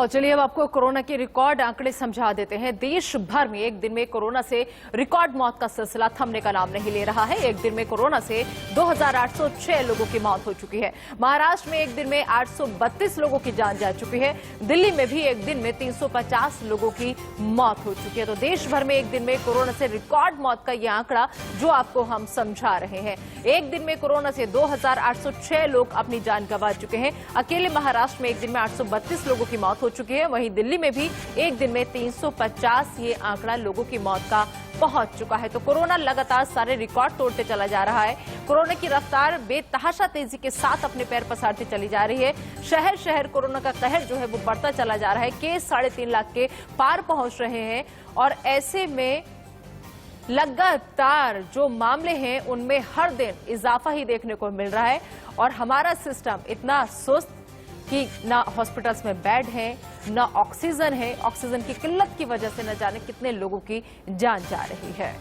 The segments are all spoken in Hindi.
और चलिए अब आपको कोरोना के रिकॉर्ड आंकड़े समझा देते हैं। देश भर में एक दिन में कोरोना से रिकॉर्ड मौत का सिलसिला थमने का नाम नहीं ले रहा है। एक दिन में कोरोना से 2806 लोगों की मौत हो चुकी है। महाराष्ट्र में एक दिन में 832 लोगों की जान जा चुकी है। दिल्ली में भी एक दिन में 350 लोगों की मौत हो चुकी है। तो देश भर में एक दिन में कोरोना से रिकॉर्ड मौत का यह आंकड़ा जो आपको हम समझा रहे हैं। एक दिन में कोरोना से 2806 लोग अपनी जान गंवा चुके हैं। अकेले महाराष्ट्र में एक दिन में 832 लोगों की मौत हो चुकी है। वहीं दिल्ली में भी एक दिन में 350 ये आंकड़ा लोगों की मौत का पहुंच चुका है। तो कोरोना लगातार सारे रिकॉर्ड तोड़ते चला जा रहा है। कोरोना की रफ्तार बेतहाशा तेजी के साथ अपने पैर पसारती चली जा रही है। शहर शहर कोरोना का कहर जो है वो बढ़ता चला जा रहा है। केस 3.5 लाख के पार पहुंच रहे हैं और ऐसे में लगातार जो मामले हैं उनमें हर दिन इजाफा ही देखने को मिल रहा है। और हमारा सिस्टम इतना सुस्त कि ना हॉस्पिटल्स में बेड है, ना ऑक्सीजन है। ऑक्सीजन की किल्लत की वजह से न जाने कितने लोगों की जान जा रही है।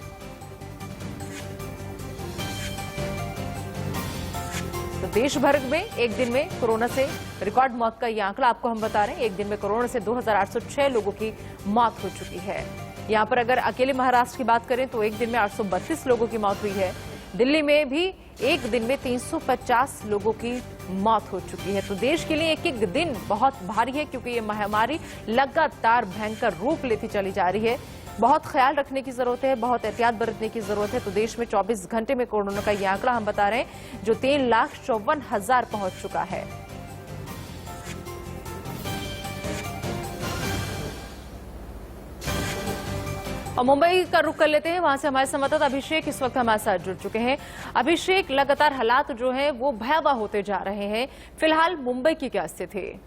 तो देश भर में एक दिन में कोरोना से रिकॉर्ड मौत का यह आंकड़ा आपको हम बता रहे हैं। एक दिन में कोरोना से 2806 लोगों की मौत हो चुकी है। यहां पर अगर अकेले महाराष्ट्र की बात करें तो एक दिन में 832 लोगों की मौत हुई है। दिल्ली में भी एक दिन में 350 लोगों की मौत हो चुकी है। तो देश के लिए एक एक दिन बहुत भारी है क्योंकि ये महामारी लगातार भयंकर रूप लेती चली जा रही है। बहुत ख्याल रखने की जरूरत है, बहुत एहतियात बरतने की जरूरत है। तो देश में 24 घंटे में कोरोना का ये आंकड़ा हम बता रहे हैं जो 3,54,000 पहुंच चुका है। और मुंबई का रुख कर लेते हैं। वहां से हमारे संवाददाता अभिषेक इस वक्त हमारे साथ जुड़ चुके हैं। अभिषेक, लगातार हालात जो है वो भयावह होते जा रहे हैं। फिलहाल मुंबई की क्या स्थिति है?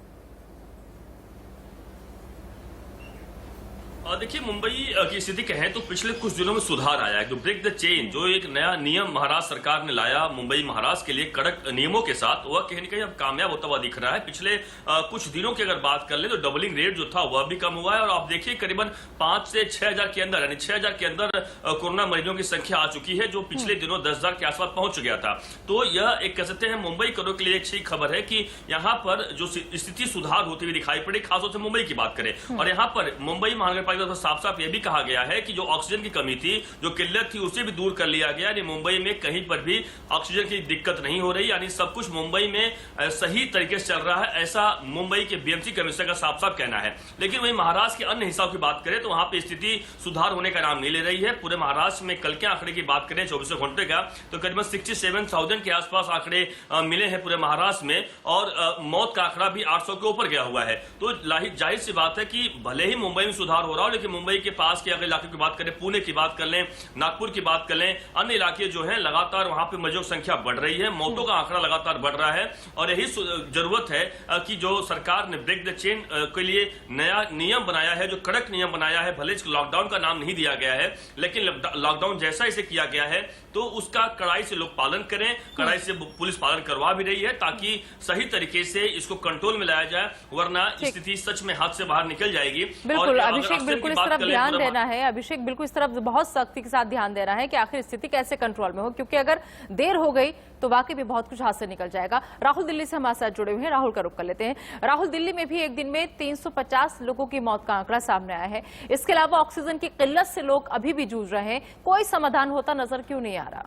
देखिए, मुंबई की स्थिति कहें तो पिछले कुछ दिनों में सुधार आया है। जो ब्रेक द चेन, जो एक नया नियम महाराष्ट्र सरकार ने लाया मुंबई महाराष्ट्र के लिए कड़क नियमों के साथ, वह कहीं न कहीं अब कामयाब होता हुआ दिख रहा है। पिछले कुछ दिनों की अगर बात कर ले तो डबलिंग रेट जो था वह भी कम हुआ है। और आप देखिए करीबन 5 से 6,000 के अंदर, यानी 6,000 के अंदर कोरोना मरीजों की संख्या आ चुकी है, जो पिछले दिनों 10,000 के आसपास पहुंच गया था। तो यह एक कह सकते हैं मुंबई करो के लिए एक अच्छी खबर है कि यहाँ पर जो स्थिति सुधार होती हुई दिखाई पड़ी, खासतौर से मुंबई की बात करें। और यहाँ पर मुंबई महानगर पालिका साफ साफ यह भी कहा गया है कि जो ऑक्सीजन की कमी थी, जो किल्लत थी, उसे भी दूर कर लिया गया। यानी मुंबई में कहीं पर भी ऑक्सीजन की दिक्कत नहीं हो रही। यानी सब कुछ मुंबई में सही तरीके से चल रहा है, ऐसा मुंबई के बीएमसी कमिश्नर का साफ साफ कहना है। लेकिन वहीं महाराष्ट्र के अन्य हिस्सों की बात करें तो वहां पर स्थिति सुधार होने का नाम नहीं ले रही है। पूरे महाराष्ट्र में कल के आंकड़े की बात करें 24 घंटे का, तो करीबन 67,000 के आसपास आंकड़े मिले हैं पूरे महाराष्ट्र में। और मौत का आंकड़ा भी 800 के ऊपर गया हुआ है। तो जाहिर सी बात है कि भले ही मुंबई में सुधार हो रहा हो, लेकिन मुंबई के पास के अगर इलाके की बात करें, पुणे की बात कर लें, नागपुर की बात कर लें, अन्य इलाके जो हैं लगातार वहां पे मरीजों की संख्या बढ़ रही है, मौतों का आंकड़ा लगातार बढ़ रहा है। और यही जरूरत है कि जो सरकार ने ब्रेक द चेन के लिए नया नियम बनाया है, जो कड़क नियम बनाया है, भले इसको लॉकडाउन का नाम नहीं दिया गया है, लेकिन लॉकडाउन जैसा इसे किया गया है तो उसका कड़ाई से लोग पालन करें, कड़ाई से पुलिस पालन करवा भी रही है ताकि सही तरीके से इसको कंट्रोल में लाया जाए, वरना स्थिति सच में हाथ से बाहर निकल जाएगी। बिल्कुल अभिषेक, बिल्कुल इस तरफ ध्यान देना है। अभिषेक, बिल्कुल इस तरफ बहुत सख्ती के साथ ध्यान देना है कि आखिर स्थिति कैसे कंट्रोल में हो, क्योंकि अगर देर हो गई तो वाकई भी बहुत कुछ हाथ से निकल जाएगा। राहुल दिल्ली से हमारे साथ जुड़े हुए हैं, राहुल का रुख कर लेते हैं। राहुल, दिल्ली में भी एक दिन में 350 लोगों की मौत का आंकड़ा सामने आया है। इसके अलावा ऑक्सीजन की किल्लत से लोग अभी भी जूझ रहे हैं। कोई समाधान होता नजर क्यों नहीं आ रहा?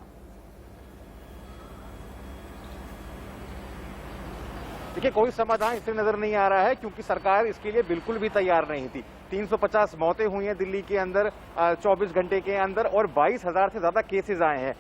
देखिए, कोई समाधान इसलिए नजर नहीं आ रहा है क्योंकि सरकार इसके लिए बिल्कुल भी तैयार नहीं थी। 350 मौतें हुई हैं दिल्ली के अंदर 24 घंटे के अंदर और 22,000 से ज्यादा केसेस आए हैं।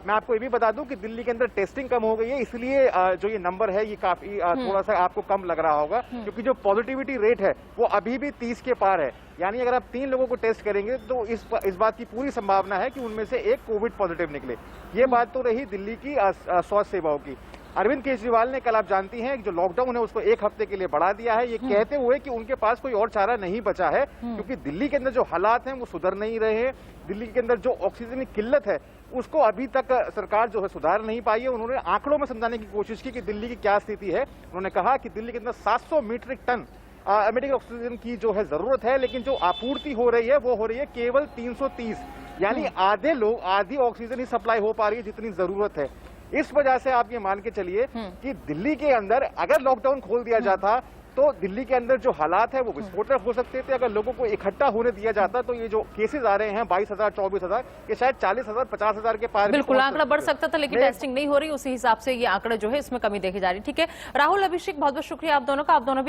मैं आपको ये भी बता दूं कि दिल्ली के अंदर टेस्टिंग कम हो गई है, इसलिए जो ये नंबर है ये काफी थोड़ा सा आपको कम लग रहा होगा, क्योंकि जो पॉजिटिविटी रेट है वो अभी भी 30 के पार है। यानी अगर आप 3 लोगों को टेस्ट करेंगे तो इस बात की पूरी संभावना है कि उनमें से एक कोविड पॉजिटिव निकले। ये बात तो रही दिल्ली की स्वास्थ्य सेवाओं की। अरविंद केजरीवाल ने, कल आप जानती हैं, जो लॉकडाउन है उसको 1 हफ्ते के लिए बढ़ा दिया है, ये कहते हुए कि उनके पास कोई और चारा नहीं बचा है, क्योंकि दिल्ली के अंदर जो हालात हैं वो सुधर नहीं रहे हैं। दिल्ली के अंदर जो ऑक्सीजन की किल्लत है उसको अभी तक सरकार जो है सुधार नहीं पाई है। उन्होंने आंकड़ों में समझाने की कोशिश की कि दिल्ली की क्या स्थिति है। उन्होंने कहा कि दिल्ली के अंदर 700 मीट्रिक टन मेडिकल ऑक्सीजन की जो है जरूरत है, लेकिन जो आपूर्ति हो रही है वो हो रही है केवल 330, यानी आधी ऑक्सीजन ही सप्लाई हो पा रही है जितनी जरूरत है। इस वजह से आप ये मान के चलिए कि दिल्ली के अंदर अगर लॉकडाउन खोल दिया जाता तो दिल्ली के अंदर जो हालात है वो विस्फोटक हो सकते थे। अगर लोगों को इकट्ठा होने दिया जाता तो ये जो केसेस आ रहे हैं 22,000 24,000 ये शायद 40,000 50,000 के पार भी बिल्कुल पहुंच आंकड़ा बढ़ सकते थे। सकता था, लेकिन टेस्टिंग नहीं हो रही, उसी हिसाब से ये आंकड़ा जो है इसमें कमी देखी जा रही है। ठीक है राहुल, अभिषेक, बहुत बहुत शुक्रिया आप दोनों का। आप दोनों भी